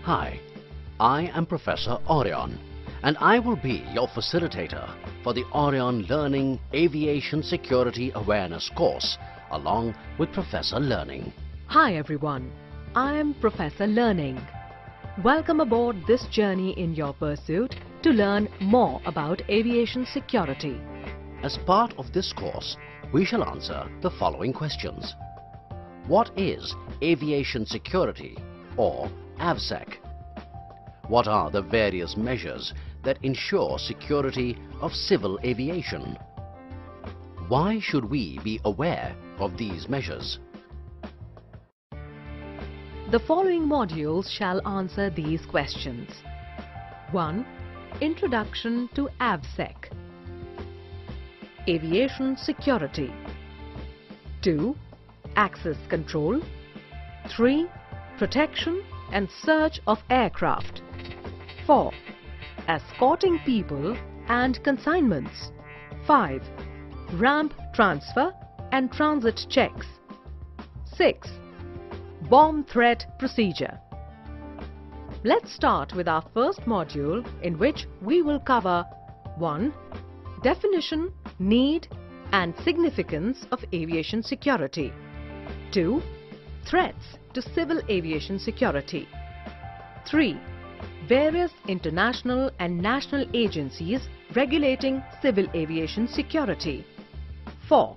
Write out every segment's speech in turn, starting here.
Hi, I am Professor Orion, and I will be your facilitator for the Orion Learning Aviation Security Awareness course, along with Professor Learning. Hi everyone, I am Professor Learning. Welcome aboard this journey in your pursuit to learn more about aviation security. As part of this course, we shall answer the following questions. What is aviation security, or AVSEC? What are the various measures that ensure security of civil aviation? Why should we be aware of these measures? The following modules shall answer these questions. 1. Introduction to AVSEC. Aviation security. 2. Access control. 3. Protection and search of aircraft. 4. Escorting people and consignments. 5. Ramp transfer and transit checks. 6. Bomb threat procedure. Let's start with our first module, in which we will cover 1. Definition, need and significance of aviation security. 2. Threats to civil aviation security. 3. Various international and national agencies regulating civil aviation security. 4.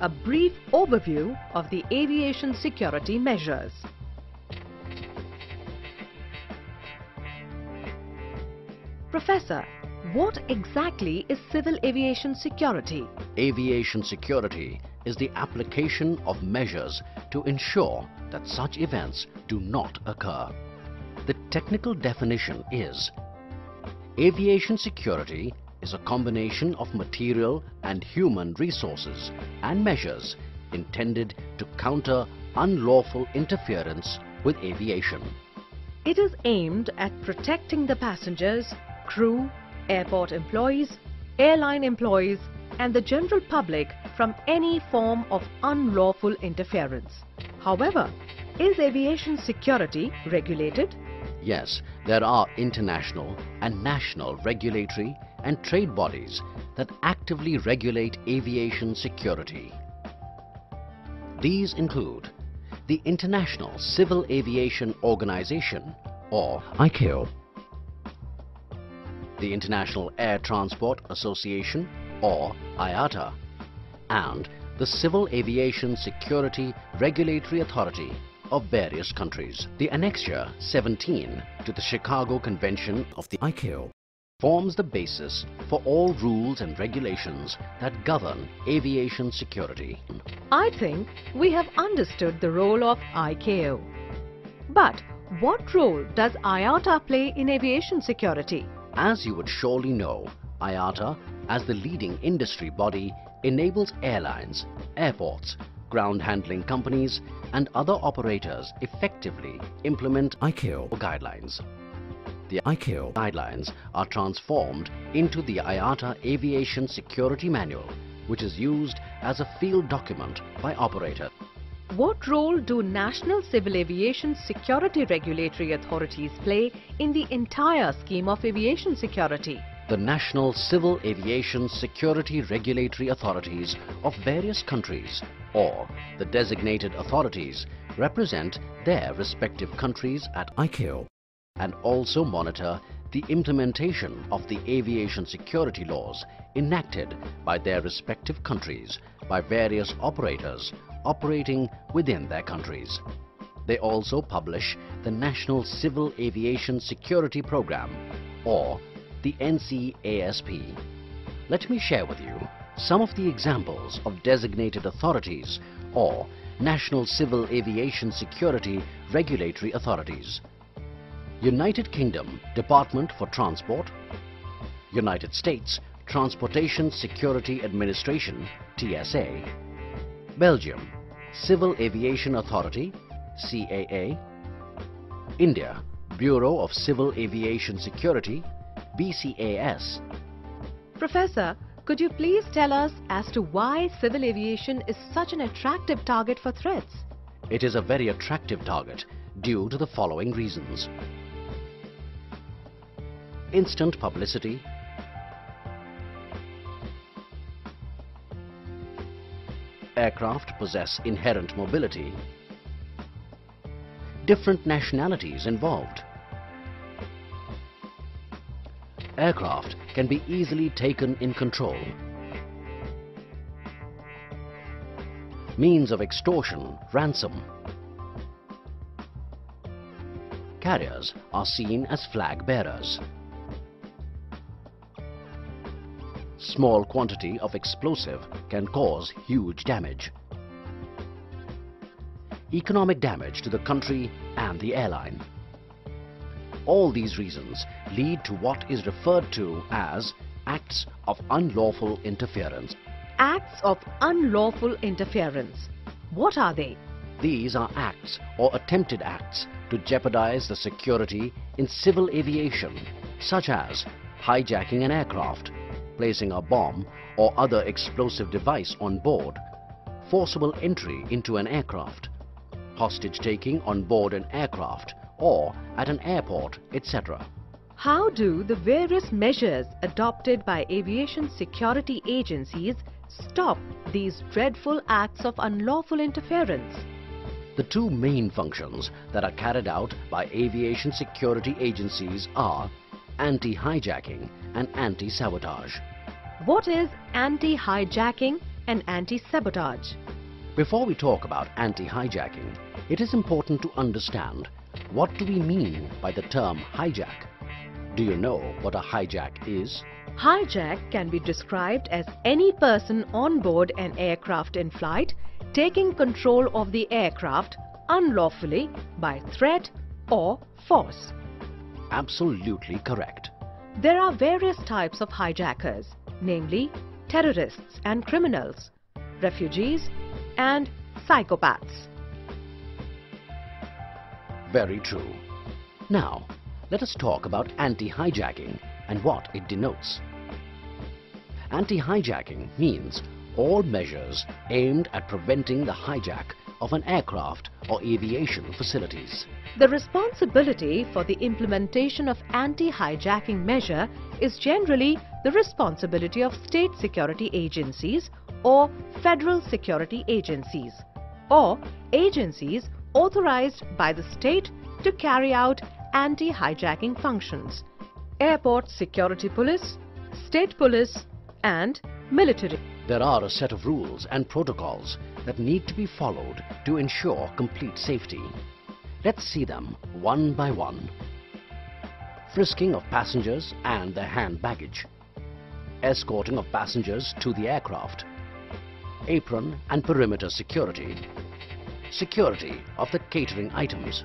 A brief overview of the aviation security measures. Professor, what exactly is civil aviation security? Aviation security is the application of measures to ensure that such events do not occur. The technical definition is: aviation security is a combination of material and human resources and measures intended to counter unlawful interference with aviation. It is aimed at protecting the passengers, crew, airport employees, airline employees and the general public from any form of unlawful interference. However, is aviation security regulated? Yes, there are international and national regulatory and trade bodies that actively regulate aviation security. These include the International Civil Aviation Organization, or ICAO, the International Air Transport Association, or IATA, and the Civil Aviation Security Regulatory Authority of various countries. The Annexure 17 to the Chicago Convention of the ICAO forms the basis for all rules and regulations that govern aviation security. I think we have understood the role of ICAO. But what role does IATA play in aviation security? As you would surely know, IATA, as the leading industry body, enables airlines, airports, ground handling companies and other operators effectively implement ICAO guidelines. The ICAO guidelines are transformed into the IATA Aviation Security Manual, which is used as a field document by operators. What role do national civil aviation security regulatory authorities play in the entire scheme of aviation security? The national civil aviation security regulatory authorities of various countries, or the designated authorities, represent their respective countries at ICAO and also monitor the implementation of the aviation security laws enacted by their respective countries by various operators operating within their countries. They also publish the National Civil Aviation Security Program, or the NCASP. Let me share with you some of the examples of designated authorities or National Civil Aviation Security Regulatory Authorities. United Kingdom Department for Transport, United States Transportation Security Administration (TSA), Belgium Civil Aviation Authority (CAA), India Bureau of Civil Aviation Security (BCAS). Professor, Could you please tell us as to why civil aviation is such an attractive target for threats? It is a very attractive target due to the following reasons. Instant publicity, aircraft possess inherent mobility, different nationalities involved, aircraft can be easily taken in control, means of extortion, ransom, carriers are seen as flag bearers, small quantity of explosive can cause huge damage, economic damage to the country and the airline. All these reasons lead to what is referred to as acts of unlawful interference. Acts of unlawful interference. What are they? These are acts or attempted acts to jeopardize the security in civil aviation, such as hijacking an aircraft, placing a bomb or other explosive device on board, forcible entry into an aircraft, hostage taking on board an aircraft or at an airport, etc. How do the various measures adopted by aviation security agencies stop these dreadful acts of unlawful interference? The two main functions that are carried out by aviation security agencies are anti-hijacking and anti-sabotage. What is anti-hijacking and anti-sabotage? Before we talk about anti-hijacking, it is important to understand what do we mean by the term hijack. Do you know what a hijack is? Hijack can be described as any person on board an aircraft in flight taking control of the aircraft unlawfully by threat or force. Absolutely correct. There are various types of hijackers, namely terrorists and criminals, refugees and psychopaths. Very true. Now, let us talk about anti-hijacking and what it denotes. Anti-hijacking means all measures aimed at preventing the hijack of an aircraft or aviation facilities. The responsibility for the implementation of anti-hijacking measure is generally the responsibility of state security agencies or federal security agencies or agencies authorized by the state to carry out anti-hijacking functions. Airport security police, state police and military. There are a set of rules and protocols that need to be followed to ensure complete safety. Let's see them one by one. Frisking of passengers and their hand baggage. Escorting of passengers to the aircraft. Apron and perimeter security. Security of the catering items.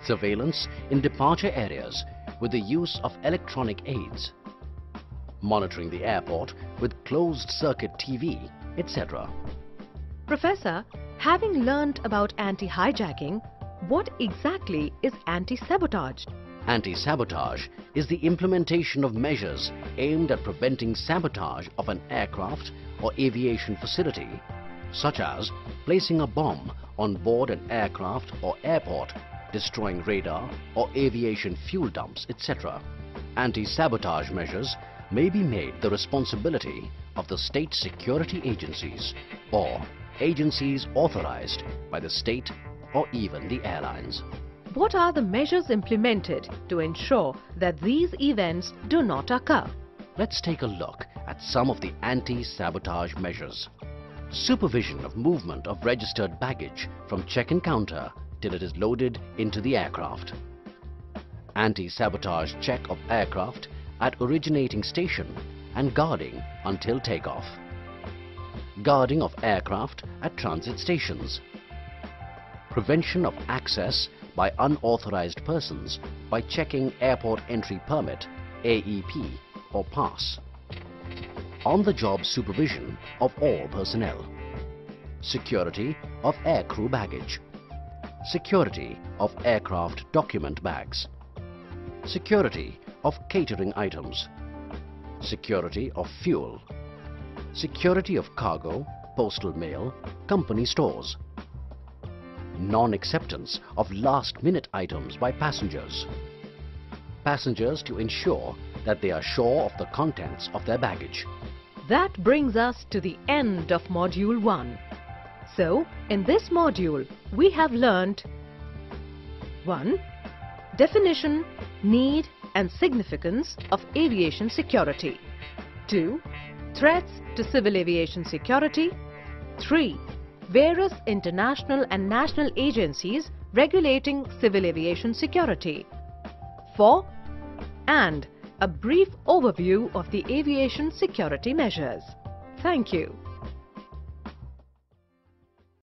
Surveillance in departure areas with the use of electronic aids. Monitoring the airport with closed-circuit TV, etc. Professor, having learnt about anti-hijacking, what exactly is anti-sabotage? Anti-sabotage is the implementation of measures aimed at preventing sabotage of an aircraft or aviation facility, such as placing a bomb on board an aircraft or airport, destroying radar or aviation fuel dumps, etc. Anti-sabotage measures may be made the responsibility of the state security agencies or agencies authorized by the state or even the airlines. What are the measures implemented to ensure that these events do not occur? Let's take a look at some of the anti-sabotage measures. Supervision of movement of registered baggage from check-in counter till it is loaded into the aircraft. Anti-sabotage check of aircraft at originating station and guarding until takeoff. Guarding of aircraft at transit stations. Prevention of access by unauthorized persons by checking airport entry permit, AEP or pass. On-the-job supervision of all personnel. Security of aircrew baggage. Security of aircraft document bags. Security of catering items. security of fuel, security of cargo, postal mail, company stores, non-acceptance of last-minute items by passengers, passengers to ensure that they are sure of the contents of their baggage. That brings us to the end of Module 1. So, in this module, we have learnt 1. Definition, need and significance of aviation security. 2. Threats to civil aviation security. 3. Various international and national agencies regulating civil aviation security. 4. And a brief overview of the aviation security measures. Thank you.